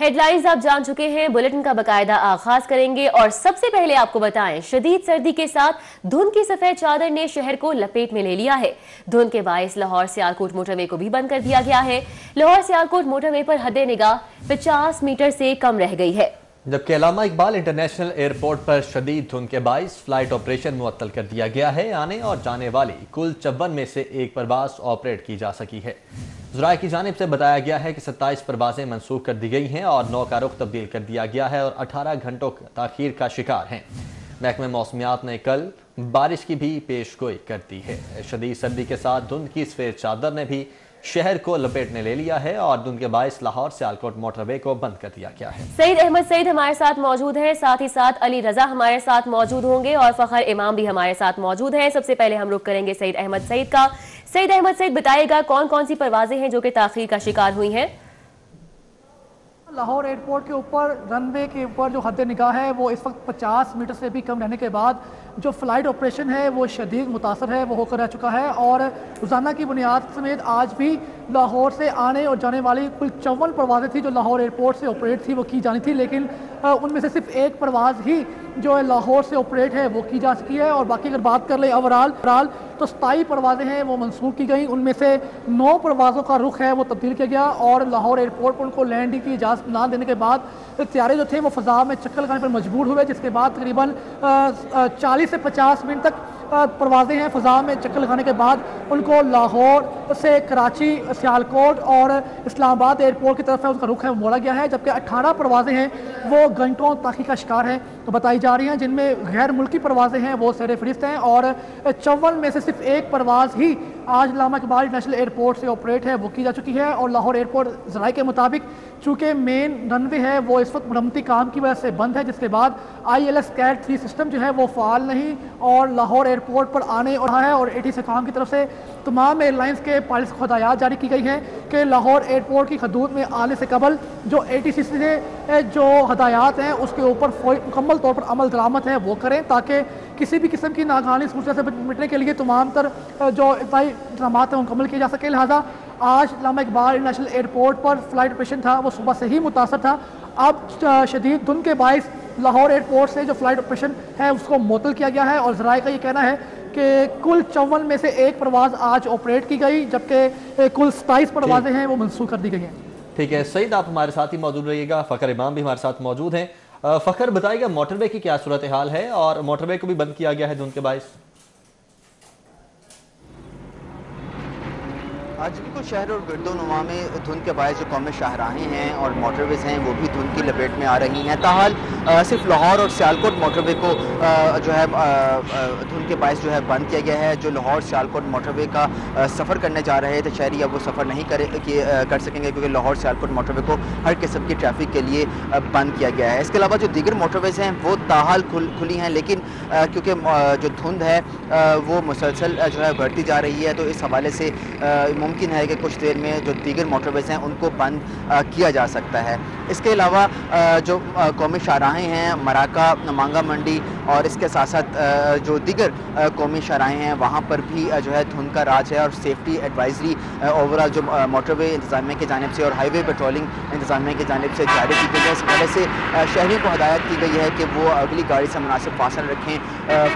Headlines आप जान चुके हैं, बुलेटिन का बकायदा आगाज करेंगे और सबसे पहले आपको बताएं, शदीद सर्दी के साथ धुंध की सफेद चादर ने शहर को लपेट में ले लिया है। धुंध के बायस लाहौर सियालकोट मोटरवे को भी बंद कर दिया गया है। लाहौर सियालकोट मोटरवे पर हद निगाह 50 मीटर से कम रह गई है, जबकि अल्लामा इकबाल इंटरनेशनल एयरपोर्ट पर शदीद धुंध के बायस फ्लाइट ऑपरेशन मुअत्तल कर दिया गया है। आने और जाने वाली कुल 54 में से एक परवाज ऑपरेट की जा सकी है। ज़राए की जानिब से बताया गया है कि 27 परवाजें मनसूख कर दी गई हैं और 9 का रुख तब्दील कर दिया गया है और 18 घंटों ताखीर का शिकार हैं। महकमे मौसमियात ने कल बारिश की भी पेशगोई कर दी है। शदीद सर्दी के साथ धुंध की सफेद चादर ने भी शहर को लपेट में ले लिया है और धुंध के बायस लाहौर सियालकोट मोटरवे को बंद कर दिया गया है। सईद अहमद सईद हमारे साथ मौजूद हैं, साथ ही साथ अली रजा हमारे साथ मौजूद होंगे और फखर इमाम भी हमारे साथ मौजूद हैं। सबसे पहले हम रुख करेंगे सईद अहमद सईद का। सईद अहमद सईद बताइएगा, कौन कौन सी परवाजें हैं जो कि ताखीर का शिकार हुई हैं? लाहौर एयरपोर्ट के ऊपर रनवे के ऊपर जो हद निगाह है वो इस वक्त 50 मीटर से भी कम रहने के बाद जो फ़्लाइट ऑपरेशन है वो शदीद मुतासर है, वो होकर रह चुका है। और रोज़ाना की बुनियाद समेत आज भी लाहौर से आने और जाने वाली कुल 54 परवाज़ें थी जो लाहौर एयरपोर्ट से ऑपरेट थी, वो की जानी थी, लेकिन उनमें से सिर्फ एक परवाज़ ही जो है लाहौर से ऑपरेट है वो की जा सकी है। और बाकी अगर बात कर लें ओवरऑल तो 27 परवाज़ें हैं वो मनसूख की गई, उनमें से 9 परवाज़ों का रुख है वो तब्दील किया गया और लाहौर एयरपोर्ट पर उनको लैंडिंग की इजाज़त ना देने के बाद तैयारे जो थे वो फ़ज़ा में चक्कर लगाने पर मजबूर हुए, जिसके बाद तकरीबन 40 से 50 मिनट तक परवाज़ें हैं फ़ज़ा में चक्कर लगाने के बाद उनको लाहौर से कराची, सियालकोट और इस्लामाबाद एयरपोर्ट की तरफ है उनका रुख है वो मोड़ा गया है। जबकि 18 परवाज़ें हैं वो घंटों ताख़ीर का शिकार हैं तो बताई जा रही हैं, जिनमें गैर मुल्की परवाज़ें हैं वो सर फहरिस्त हैं और 54 में से सिर्फ एक परवाज़ ही आज अल्लामा इकबाल इंटरनेशनल एयरपोर्ट से ऑपरेट है वो की जा चुकी है। और लाहौर एयरपोर्ट ज़राए के मुताबिक चूँकि मेन रनवे है वो इस वक्त मरम्मती काम की वजह से बंद है, जिसके बाद ILS कैट 3 सिस्टम जो है वो फ़ाल नहीं और लाहौर एयरपोर्ट पर आने और है। और ATC काम की तरफ से तमाम एयरलाइंस के पायलट्स को हदायत जारी की गई हैं कि लाहौर एयरपोर्ट की हदूद में आने से कबल जो ATC से जो हदायत हैं उसके ऊपर मुकम्मल तौर पर अमल दरामद है वो करें, ताकि किसी भी किस्म की नाकानी सूरत से निपटने के लिए तमाम तर जो इंतजाम हैं मुकम्मल किए जा सके। लिहाजा आज अल्लामा इकबाल इंटरनेशनल एयरपोर्ट पर फ्लाइट ऑपरेशन था वो सुबह से ही मुतासर था। अब शदीद धुंध के बायस लाहौर एयरपोर्ट से जो फ्लाइट ऑपरेशन है उसको मुअत्तल किया गया है और ज़राए का ये कहना है कि कुल 54 में से एक परवाज़ आज ऑपरेट की गई, जबकि कुल 27 परवाज़ें हैं वो मनसूख कर दी गई हैं। ठीक है सईद, आप हमारे साथ ही मौजूद रहिएगा। फ़खर इमाम भी हमारे साथ मौजूद हैं। फ़खर बताइएगा, मोटरवे की क्या सूरत हाल है और मोटरवे को भी बंद किया गया है धुंध के बायस? आज बिल्कुल शहर और गिरदोनुमा में धुंध के बायस जो कौमी शाहराहें हैं और मोटरवेज़ हैं वो भी धुंध की लपेट में आ रही हैं। ताहाल सिर्फ लाहौर और सियालकोट मोटरवे को जो है धुंध के बायस जो है बंद किया गया है। जो लाहौर सियालकोट मोटरवे का सफ़र करने जा रहे थे शहरी, अब वो सफ़र नहीं कर सकेंगे क्योंकि लाहौर सियालकोट मोटरवे को हर किस्म की ट्रैफिक के लिए बंद किया गया है। इसके अलावा जो दीगर मोटरवेज़ हैं वो ताहाल खुली हैं, लेकिन क्योंकि जो धुंध है वो मुसलसल जो है बढ़ती जा रही है तो इस हवाले से मुमकिन है कि कुछ देर में जो दीगर मोटरवेज़ हैं उनको बंद किया जा सकता है। इसके अलावा जो कौमी शाहराहें हैं मराका, मांगा मंडी और इसके साथ साथ जो दीगर कौमी शाहराहें हैं वहाँ पर भी जो है धुंध का राज है और सेफ्टी एडवाइजरी ओवरऑल जो मोटरवे इंतजामिया की जानिब से और हाईवे पेट्रोलिंग इंतजामिया की जानिब से जारी की गई है। इस वजह से शहरियों को हदायत की गई है कि वो अगली गाड़ी से मुनासिब फासला रखें,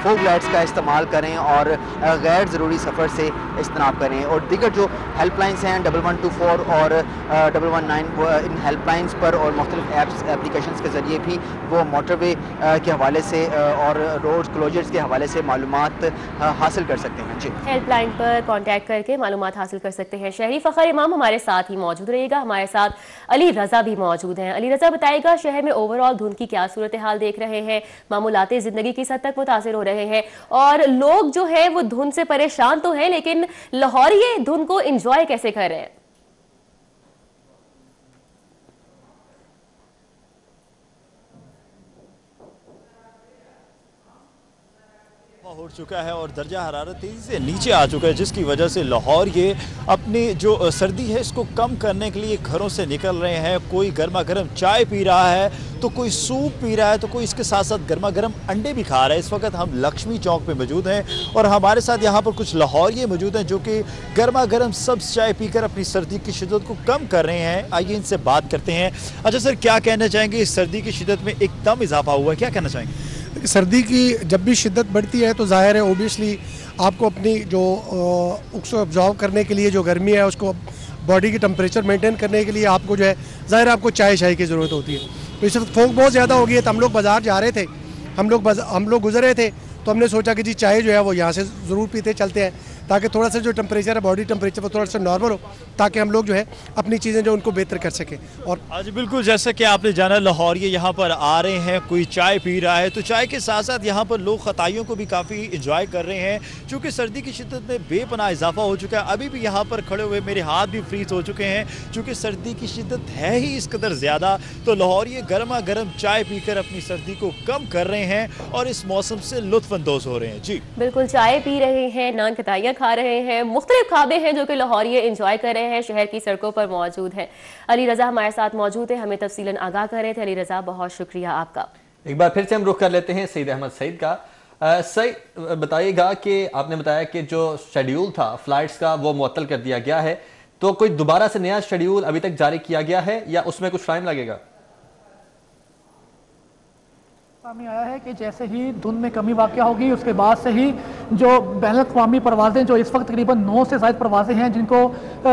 फोग लाइट्स का इस्तेमाल करें और गैर ज़रूरी सफ़र से इज्तनाब करें। और दीगर जो हेल्पलाइंस हैं 1124 और 119 इन हेल्पलाइंस पर और मुख्तलिफ ऐप्स एप्लीकेशंस के ज़रिए भी वो मोटरवे के हवाले से और रोड क्लोजर्स के हवाले से मालूमात हासिल कर सकते हैं। जी, हेल्पलाइन पर कांटेक्ट करके मालूमात हासिल कर सकते हैं शहरी। फ़खर इमाम हमारे साथ ही मौजूद रहेगा, हमारे साथ अली रजा भी मौजूद हैं। अली रजा बताएगा, शहर में ओवरऑल धुंध की क्या सूरत हाल देख रहे हैं? मामूलाते ज़िंदगी किस हद तक मुतासिर हो रहे हैं और लोग जो है वो धुंध से परेशान तो हैं, लेकिन लाहौरी ये धुंध को इंजॉय कैसे कर रहे हैं? हो चुका है और दर्जा हरारत तेज़ी से नीचे आ चुका है, जिसकी वजह से लाहौर ये अपनी जो सर्दी है इसको कम करने के लिए घरों से निकल रहे हैं। कोई गर्मा गर्म चाय पी रहा है, तो कोई सूप पी रहा है, तो कोई इसके साथ साथ गर्मा गर्म अंडे भी खा रहा है। इस वक्त हम लक्ष्मी चौक पे मौजूद हैं और हमारे साथ यहाँ पर कुछ लाहौरिये मौजूद हैं जो कि गर्मा गर्म सब्ज़ चाय पीकर अपनी सर्दी की शिद्दत को कम कर रहे हैं। आइए इनसे बात करते हैं। अच्छा सर, क्या कहना चाहेंगे? इस सर्दी की शिद्दत में एकदम इजाफा हुआ है, क्या कहना चाहेंगे? सर्दी की जब भी शिद्दत बढ़ती है तो जाहिर है ओबियसली आपको अपनी जो उसको ऑब्जॉर्व करने के लिए जो गर्मी है उसको बॉडी की टेम्परेचर मेंटेन करने के लिए आपको जो है जाहिर आपको चाय की ज़रूरत होती है। तो इस वक्त फोक बहुत ज़्यादा हो गई है, तो हम लोग बाज़ार जा रहे थे, हम लोग गुजर रहे थे, तो हमने सोचा कि जी चाय जो है वो यहाँ से ज़रूर पीते चलते हैं ताकि थोड़ा सा जो टेम्परेचर है बॉडी टेम्परेचर वो थोड़ा सा नॉर्मल हो, ताकि हम लोग जो है अपनी चीज़ें जो उनको बेहतर कर सकें। और आज बिल्कुल जैसा कि आपने जाना लाहौरिये यहाँ पर आ रहे हैं, कोई चाय पी रहा है, तो चाय के साथ साथ यहाँ पर लोग खताइयों को भी काफ़ी इंजॉय कर रहे हैं। चूँकि सर्दी की शिद्दत में बेपनाह इजाफा हो चुका है, अभी भी यहाँ पर खड़े हुए मेरे हाथ भी फ्रीज हो चुके हैं। चूँकि सर्दी की शिद्दत है ही इस कदर ज़्यादा, तो लाहौरिये गर्मा गर्म चाय पीकर अपनी सर्दी को कम कर रहे हैं और इस मौसम से लुत्फानंदोज़ हो रहे हैं। जी बिल्कुल, चाय पी रहे हैं, नान खताइयाँ खा रहे हैं, मुख्तलिफ खाबे हैं जो कि लाहौरिये एंजॉय कर रहे हैं, शहर की सड़कों पर मौजूद हैं। अली रजा हमारे साथ मौजूद है, हमें तफसीलन आगाह कर रहे थे। अली रजा, बहुत शुक्रिया आपका। एक बार फिर से हम रुख कर लेते हैं सईद अहमद सईद का। सईद, बताइएगा कि आपने बताया कि जो शेड्यूल था फ्लाइट्स का वो मुअत्तल कर दिया गया है, तो कोई दोबारा से नया शेड्यूल अभी तक जारी किया गया है या उसमें कुछ टाइम लगेगा? सामने आया है कि जैसे ही धुंध में कमी वाक़या होगी उसके बाद से ही जो बैनुल-अक़वामी परवाज़ें, जो इस वक्त तकरीबन 9 से ज़ायद परवाज़ें हैं जिनको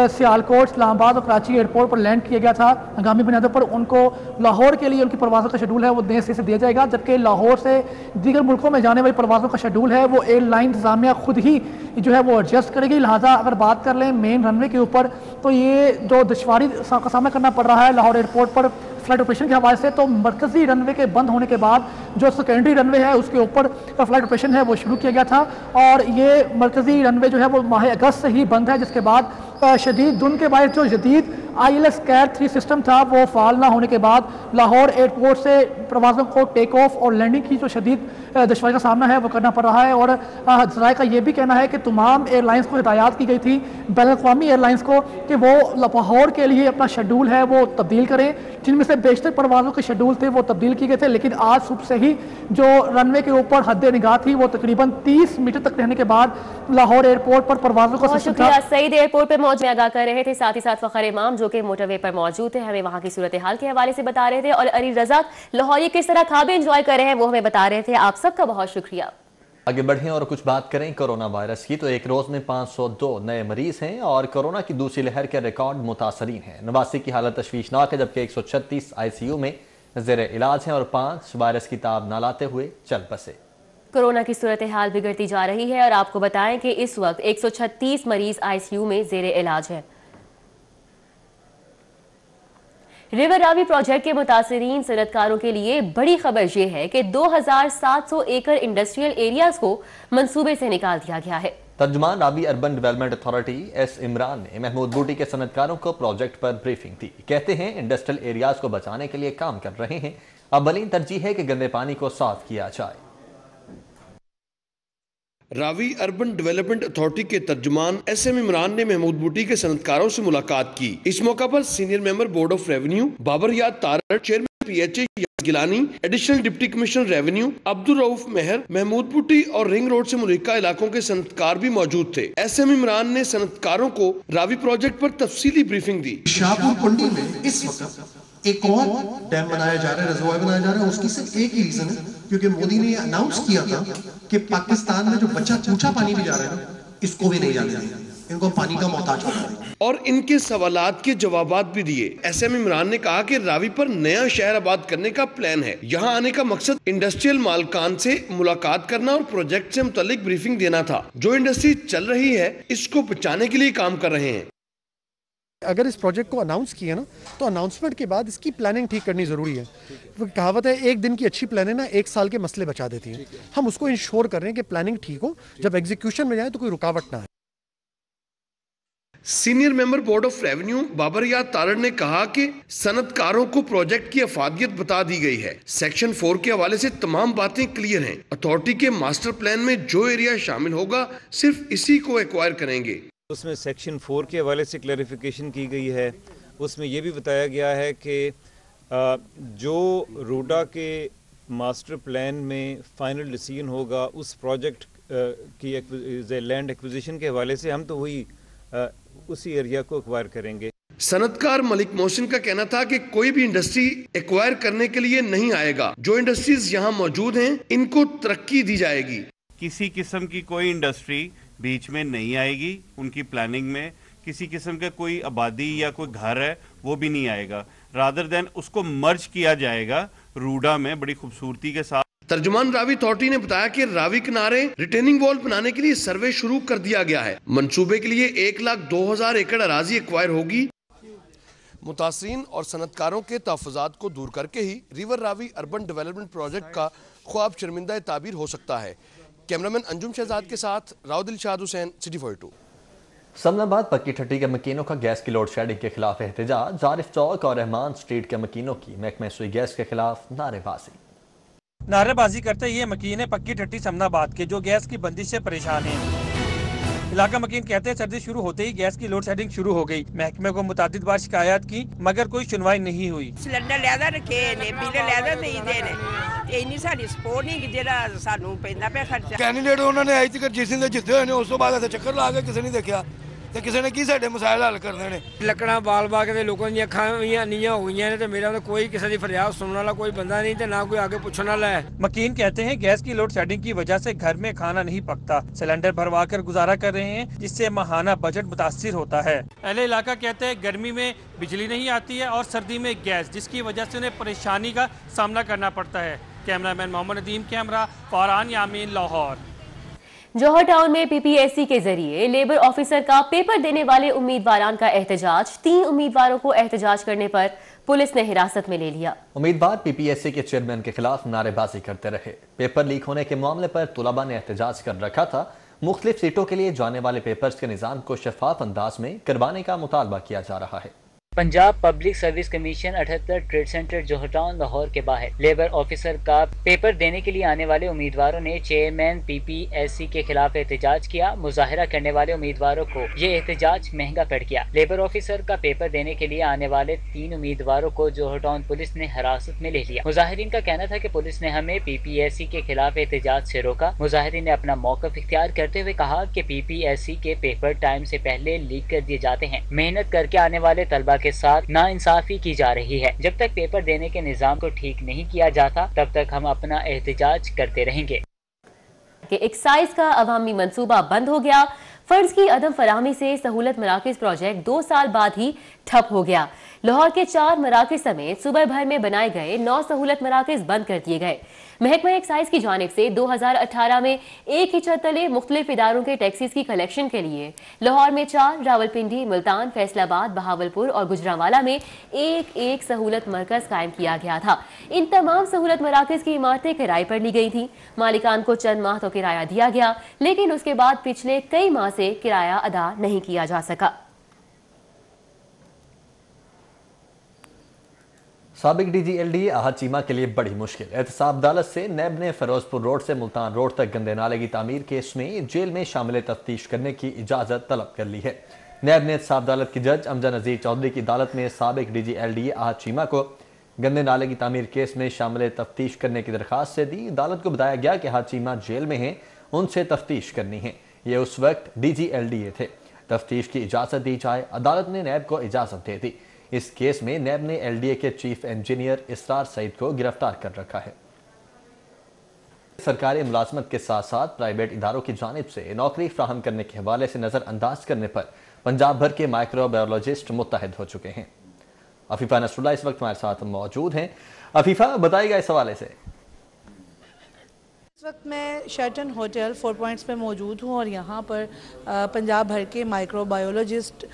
सियालकोट, इस्लामाबाद और कराची एयरपोर्ट पर लैंड किया गया था हंगामी बुनियादों पर, उनको लाहौर के लिए उनकी परवाज़ों का शेड्यूल है वो नए सिरे से दिया जाएगा। जबकि लाहौर से दीगर मुल्कों में जाने वाली परवाज़ों का शेड्यूल है वो एयरलाइन इंतज़ामिया खुद ही जो है वो एडजस्ट करेगी। लिहाजा अगर बात कर लें मेन रनवे के ऊपर, तो ये जो दुश्वारी का सामना करना पड़ रहा है लाहौर एयरपोर्ट पर फ्लाइट ऑपरेशन के हवाले से, तो मरकजी रनवे के बंद होने के बाद जो सेकेंडरी रनवे है उसके ऊपर फ्लाइट ऑपरेशन है वो शुरू किया गया था और ये मरकजी रनवे जो है वो माह अगस्त से ही बंद है, जिसके बाद शदीद धुंध के बायस जो जदीद ILS कैर 3 सिस्टम था वो फाल ना होने के बाद लाहौर एयरपोर्ट से प्रवासों को टेक ऑफ और लैंडिंग की जो शदीद दुश्वारी का सामना है वो करना पड़ रहा है। और ज़राए का ये भी कहना है कि तमाम एयरलाइंस को हिदायत की गई थी, बैनुल-अक़वामी एयरलाइंस को, कि वो लाहौर के लिए अपना शेड्यूल है वो तब्दील करें, जिनमें से बेशतर परवाज़ों के शेड्यूल थे वो तब्दील किए गए थे। लेकिन आज सुबह से ही जो रनवे के ऊपर हद निगाह थी वो तकरीबन 30 मीटर तक रहने के बाद लाहौर एयरपोर्ट पर परवाज़ों का बहुत शुक्रिया। सईद एयरपोर्ट पर मौजूद आगाह कर रहे थे, साथ ही साथ फ़खर इमाम जो कि मोटरवे पर मौजूद थे हमें वहाँ की सूरत हाल के हवाले से बता रहे थे, और अली रज़ा लाहौरिये किस तरह खाबे एंजॉय कर रहे हैं वो हमें बता रहे थे। आप सबका बहुत शुक्रिया। आगे बढ़ें और कुछ बात करें कोरोना वायरस की। तो एक रोज में 502 नए मरीज हैं और कोरोना की दूसरी लहर के रिकॉर्ड मुतासरीन हैं। 89 की हालत तशवीशनाक है, जबकि 136 ICU में ज़ेरे इलाज हैं और 5 वायरस की ताब न लाते हुए चल बसे। कोरोना की सूरत हाल बिगड़ती जा रही है और आपको बताएं कि इस वक्त 136 मरीज ICU में ज़ेरे इलाज हैं। रिवर रावी प्रोजेक्ट के मुतासरीन सनतकारों के लिए बड़ी खबर यह है कि 2700 एकड़ इंडस्ट्रियल एरियाज को मंसूबे से निकाल दिया गया है। तर्जुमान Ravi urban development authority S Imran ने महमूद बूटी के सनतकारों को प्रोजेक्ट पर ब्रीफिंग दी। कहते हैं इंडस्ट्रियल एरियाज को बचाने के लिए काम कर रहे हैं, अव्वलीन तरजीह है कि गंदे पानी को साफ किया जाए। रावी अर्बन डेवलपमेंट अथॉरिटी के तर्जुमान SM इमरान ने महमूद बूटी के सनतकारों से मुलाकात की। इस मौका पर senior member board of revenue Babar Yad Tarar, chairman PHA Gilani, additional deputy commissioner revenue Abdul Rauf Mehar, Mahmood Booti और रिंग रोड से मुल्लिका इलाकों के सनतकार भी मौजूद थे। SM इमरान ने सनतकारों को रावी प्रोजेक्ट पर तफसीली ब्रीफिंग दी। शाहपुर कुंडी में इस वक्त एक और डैम बनाया जा रहा है, रिजर्वायर बनाया जा रहा है। उसकी सिर्फ एक ही रीजन है, क्योंकि मोदी ने अनाउंस किया था कि पाकिस्तान में जो बच्चा पूछा पानी भी जा रहा है इसको भी नहीं जाने देंगे, इनको पानी का मोहताज होना है। और इनके सवालात के जवाबात भी दिए। SM इमरान ने कहा कि रावी पर नया शहर आबाद करने का प्लान है। यहाँ आने का मकसद इंडस्ट्रियल मालकान से मुलाकात करना और प्रोजेक्ट से मुतालिक ब्रीफिंग देना था। जो इंडस्ट्री चल रही है इसको बचाने के लिए काम कर रहे हैं। अगर इस प्रोजेक्ट को अनाउंस किया ना, तो अनाउंसमेंट के बाद इसकी प्लानिंग ठीक करनी ज़रूरी है। वो कहावत है, एक दिन की अच्छी प्लानिंग ना 1 साल के मसले बचा देती है। हम उसको इंश्योर कर रहे हैं कि प्लानिंग ठीक हो, जब एग्जीक्यूशन में जाए तो कोई रुकावट ना आए। Senior member board of revenue Babar Yad Tarar ने कहा कि सनतकारों को प्रोजेक्ट की अफादियत बता दी गई है। सेक्शन 4 के हवाले से तमाम बातें क्लियर हैं। अथॉरिटी के मास्टर प्लान में जो एरिया शामिल होगा सिर्फ इसी को एक्वायर करेंगे। उसमें सेक्शन 4 के हवाले से क्लैरिफिकेशन की गई है। उसमें यह भी बताया गया है कि जो रूडा के मास्टर प्लान में फाइनल डिसीजन होगा उस प्रोजेक्ट की लैंड एक्विजिशन के हवाले से हम तो वही उसी एरिया को एक्वायर करेंगे। सनतकार मलिक मोहसिन का कहना था कि कोई भी इंडस्ट्री एक्वायर करने के लिए नहीं आएगा। जो इंडस्ट्रीज यहाँ मौजूद हैं इनको तरक्की दी जाएगी। किसी किस्म की कोई इंडस्ट्री बीच में नहीं आएगी। उनकी प्लानिंग में किसी किस्म का कोई आबादी या कोई घर है वो भी नहीं आएगा। रादर देन उसको मर्ज किया जाएगा रूडा में बड़ी खूबसूरती के साथ। तर्जुमान रावी अथॉरिटी ने बताया कि रावी किनारे रिटेनिंग वॉल बनाने के लिए सर्वे शुरू कर दिया गया है। मंसूबे के लिए 1,02,000 एकड़ अराजी एक्वायर होगी। मुतासिरीन और सनतकारों के तहफ़्फ़ुज़ात को दूर करके ही river Ravi urban development project का ख्वाब शर्मिंदा ताबीर हो सकता है। कैमरामैन अंजुम शहजाद के साथ राव दिलशाद हुसैन, सिटी 42। समनाबाद पक्की ठट्टी के मकीनों का गैस की लोड शेडिंग के खिलाफ एहतजाज। जारिफ चौक और रहमान स्ट्रीट के मकीनों की महकमे सुई गैस के खिलाफ नारेबाजी करते ये मकीन है पक्की ठट्टी समनाबाद के जो गैस की बंदिश से परेशान हैं। इलाका मकीन कहते हैं सर्दी शुरू होते ही गैस की लोड शेडिंग शुरू हो गई। महकमे को मुतादिद बार शिकायत की मगर कोई सुनवाई नहीं हुई। सिलेंडर लिया रखे ने बिल लिया देते ने इन्नी साडी सपोर्ट नहीं जेड़ा सानू पैंदा पे खर्चा। कैंडिडेट उन्होंने आई तक जिस दिन जिते हुए ने उस तो बाद चक्कर ला के किसी ने देखा ਤੇ ਕਿਸੇ ਨੇ ਕੀ ਸਾਡੇ ਮਸਾਇਲ ਹੱਲ ਕਰਨੇ ਨੇ। ਲੱਕੜਾਂ ਬਾਲ ਬਾਗ ਦੇ ਲੋਕਾਂ ਦੀਆਂ ਅੱਖਾਂ ਨੀਆਂ ਹੋ ਗਈਆਂ ਨੇ ਤੇ ਮੇਰਾ ਤਾਂ ਕੋਈ ਕਿਸੇ ਦੀ ਫਰਿਆਦ ਸੁਣਨ ਵਾਲਾ ਕੋਈ ਬੰਦਾ नहीं ਤੇ ना कोई आगे पूछने वाला है। मकीन कहते हैं गैस की लोड शेडिंग की वजह से घर में खाना नहीं पकता। सिलेंडर भरवा कर गुजारा कर रहे हैं जिससे माहाना बजट मुतासिर होता है। अहले इलाका कहते हैं गर्मी में बिजली नहीं आती है और सर्दी में गैस जिसकी वजह से उन्हें परेशानी का सामना करना पड़ता है। कैमरामैन मोहम्मद नदीम, कैमरा फरहान यामीन, लाहौर। जौहर टाउन में पीपीएससी के जरिए लेबर ऑफिसर का पेपर देने वाले उम्मीदवारान का एहतजाज। 3 उम्मीदवारों को एहतजाज करने पर पुलिस ने हिरासत में ले लिया। उम्मीदवार पीपीएससी के चेयरमैन के खिलाफ नारेबाजी करते रहे। पेपर लीक होने के मामले पर तुलबा ने एहतजाज कर रखा था। मुख्तलिफ सीटों के लिए जाने वाले पेपर्स के निज़ाम को शफाफ अंदाज में करवाने का मुतालबा किया जा रहा है। Punjab public service commission 78 trade centre Johar town Lahore के बाहर लेबर ऑफिसर का पेपर देने के लिए आने वाले उम्मीदवारों ने चेयरमैन पीपीएससी के खिलाफ एहतजाज किया। मुजाहिरा करने वाले उम्मीदवारों को ये एहतजाज महंगा पड़ गया। लेबर ऑफिसर का पेपर देने के लिए आने वाले 3 उम्मीदवारों को जौहर टाउन पुलिस ने हिरासत में ले लिया। मुजाहिरीन का कहना था कि पुलिस ने हमें पीपीएससी के खिलाफ एहतजाज से रोका। मुजाहिरीन ने अपना मौक़िफ़ इख्तियार करते हुए कहा कि पीपीएससी के पेपर टाइम से पहले लीक कर दिए जाते हैं। मेहनत करके आने वाले तलबा के साथ नाइंसाफी की जा रही है। जब तक पेपर देने के निजाम को ठीक नहीं किया जाता तब तक हम अपना एहतजाज करते रहेंगे। एक्साइज का अवामी मंसूबा बंद हो गया। फंड्स की अदम फराहमी से सहूलत मराकज प्रोजेक्ट 2 साल बाद ही ठप हो गया। लाहौर के 4 मराकज समेत सूबे भर में बनाए गए 9 सहूलत मराकज बंद कर दिए गए। महकमा एक्साइज की जानिब से 2018 में एक ही छत तले मुख्तलिफ इदारों के टैक्सीज की कलेक्शन के लिए लाहौर में 4, रावलपिंडी, मुल्तान, फैसलाबाद, बहावलपुर और गुजरांवाला में एक सहूलत मरकज कायम किया गया था। इन तमाम सहूलत मराकज की इमारतें किराए पर ली गई थी। मालिकान को चंद माह तो किराया दिया गया लेकिन उसके बाद पिछले कई माह से किराया अदा नहीं किया जा सका। साबिक DGLDA आहद चीमा के लिए बड़ी मुश्किल। एहतसाब अदालत से नैब ने फिरोजपुर रोड से मुल्तान रोड तक गंदे नाले की तामीर केस में जेल में शामिल तफ्तीश करने की इजाजत तलब कर ली है। नैब ने एहतसाब अदालत की जज अमजद नज़ीर चौधरी की अदालत में साबिक DGLDA आहद चीमा को गंदे नाले की तामीर केस में शामिल तफ्तीश करने की दरख्वास्त से दी। अदालत को बताया गया कि आहद चीमा जेल में हैं, उनसे तफ्तीश करनी है। ये उस वक्त DGLDA थे। तफ्तीश की इजाजत दी जाए। अदालत ने नैब को इजाजत दे दी। इस केस में नैब ने LDA के चीफ इंजीनियर इसरार सईद को गिरफ्तार कर रखा है। सरकारी मुलाजमत के साथ साथ प्राइवेट इदारों की जानिब से नौकरी फ्राहम करने के हवाले से नज़रअंदाज करने पर पंजाब भर के माइक्रोबायोलॉजिस्ट मुत्तहिद हो चुके हैं। अफीफा नसरुल्लाह इस वक्त हमारे साथ मौजूद हैं। अफीफा, बताइएगा इस हवाले से। इस वक्त मैं शेरटन होटल 4 पॉइंट्स पे मौजूद हूँ और यहाँ पर पंजाब भर के माइक्रोबायोलॉजिस्ट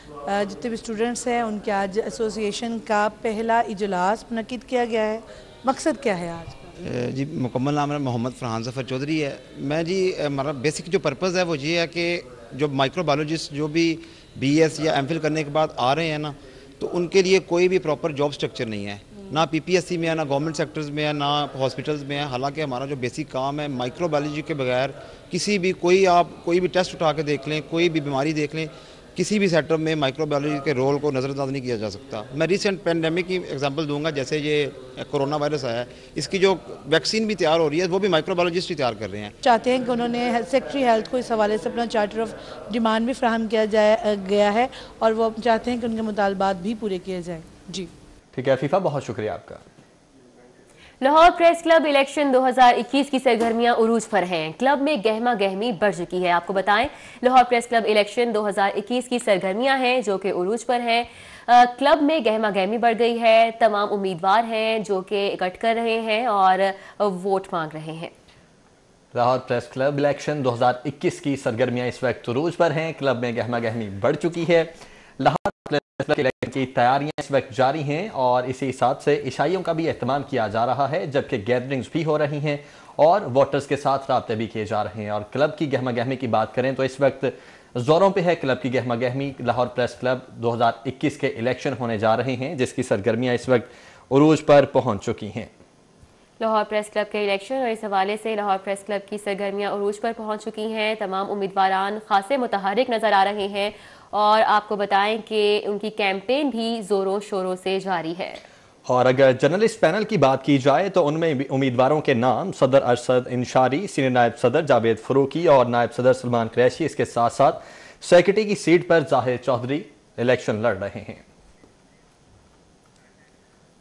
जितने भी स्टूडेंट्स हैं उनके आज एसोसिएशन का पहला इजलास मुनक्किद किया गया है। मकसद क्या है आज? जी, मुकम्मल नाम है मोहम्मद फरहान ज़फ़र चौधरी है। मैं जी हमारा बेसिक जो पर्पज़ है वो ये है कि जो माइक्रोबायोलॉजिस्ट जो भी BS या MPhil करने के बाद आ रहे हैं ना, तो उनके लिए कोई भी प्रॉपर जॉब स्ट्रक्चर नहीं है, ना PPSC में है, ना गवर्नमेंट सेक्टर्स में है, ना हॉस्पिटल्स में है। हालांकि हमारा जो बेसिक काम है, माइक्रोबायोलॉजी के बगैर किसी भी आप कोई भी टेस्ट उठा के देख लें, कोई भी बीमारी देख लें, किसी भी सेक्टर में माइक्रोबायोलॉजी के रोल को नज़रअंदाज नहीं किया जा सकता। मैं रिसेंट पेंडेमिक की एग्जांपल दूंगा, जैसे ये कोरोना वायरस आया है, इसकी जो वैक्सीन भी तैयार हो रही है वो भी माइक्रोबायोलॉजिस्ट ही तैयार कर रहे हैं। चाहते हैं कि उन्होंने सेक्रेटरी हेल्थ को इस हवाले से अपना चार्टर ऑफ डिमांड भी फ्राहम किया गया है और वो चाहते हैं कि उनके मुतालबात भी पूरे किए जाएँ। जी ठीक है फीफा, बहुत शुक्रिया आपका। लाहौर प्रेस क्लब इलेक्शन 2021 की सरगर्मियां उरूज पर हैं। क्लब में गहमा गहमी बढ़ चुकी है। आपको बताएं, लाहौर प्रेस क्लब इलेक्शन 2021 की सरगर्मियां हैं जो कि उरूज पर हैं। क्लब में गहमा गहमी बढ़ गई है। तमाम उम्मीदवार हैं जो कि इकट्ठ कर रहे हैं और वोट मांग रहे हैं। लाहौर प्रेस क्लब इलेक्शन 2021 की सरगर्मियां इस वक्त उरूज पर हैं। क्लब में गहमा गहमी बढ़ चुकी है। लाहौर प्रेस क्लब इलेक्शन की तैयारियां इस वक्त जारी हैं और इसी हिसाब से ईसाइयों का भी एहतमाम किया जा रहा है, जबकि गैदरिंग्स भी हो रही हैं और वोटर्स के साथ राब्ते भी किए जा रहे हैं। और क्लब की गहमा गहमी की बात करें तो इस वक्त जोरों पे है क्लब की गहमा गहमी। लाहौर प्रेस क्लब 2021 के इलेक्शन होने जा रहे हैं, जिसकी सरगर्मियां इस वक्त उरूज पर पहुंच चुकी हैं। लाहौर प्रेस क्लब के इलेक्शन और इस हवाले से लाहौर प्रेस क्लब की सरगर्मियां उरूज पर पहुंच चुकी हैं। तमाम उम्मीदवारान खासे मुतहरिक नजर आ रहे हैं और आपको बताएं कि उनकी कैंपेन भी जोरों शोरों से जारी है। और अगर जर्नलिस्ट पैनल की बात की जाए तो उनमें उम्मीदवारों के नाम सदर अरशद इंशारी, सीनियर नायब सदर जावेद फरूकी और नायब सदर सलमान कुरैशी, इसके साथ साथ सेक्रेटरी की सीट पर जाहिर चौधरी इलेक्शन लड़ रहे हैं।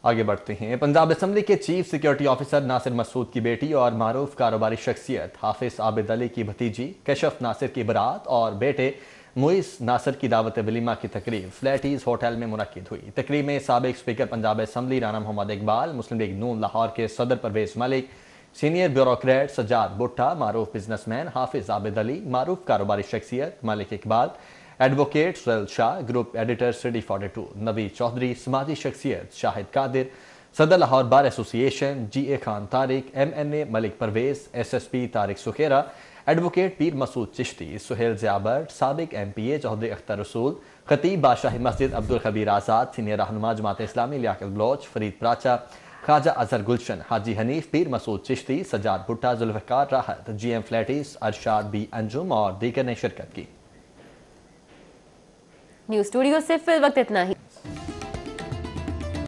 आगे बढ़ते हैं। पंजाब असम्बली के chief security officer Nasir Masood की बेटी और मारूफ कारोबारी शख्सियत हाफिज आबिद अली की भतीजी कशफ नासिर की बरात और बेटे मुइस नासिर की दावत वलीमा की तकरीब फ्लैटीज होटल में मुनक्किद हुई। तकरीब में साबिक स्पीकर पंजाब असम्बली राना मोहम्मद इकबाल, मुस्लिम लीग नून लाहौर के सदर परवेज मलिक, सीनियर ब्यूरोक्रेट सज्जाद भुट्टा, मारूफ बिजनेसमैन हाफिज आबिद अली, मारूफ कारोबारी शख्सियत Malik Iqbal, advocate Suhail Shah, group editor City 42 Naveed Chaudhry, समाजी शख्सियत शाहिद कादिर, सदर Lahore bar association GA Khan Tariq, MNA Malik Parvez, SSP Tariq Sukhera, advocate Pir Masood Chishti, Suhail ज़ियाबर्ट, साबिक MPA चौधरी अख्तर रसूल, खतीब बादशाही मस्जिद अब्दुल खबीर आज़ाद, सीनियर रहनुमा जमात इस्लामी लियाकत बलोच, फरीद प्राचा, ख्वाजा अजहर गुलशन, हाजी हनीफ, पीर मसूद चिश्ती, सज्जाद भुट्टा, जुल्फ़िकार राहत, GM Flatties, Arshad B Anjum और दीगर ने शिरकत की। न्यूज़ स्टूडियो से फिल वक्त इतना ही।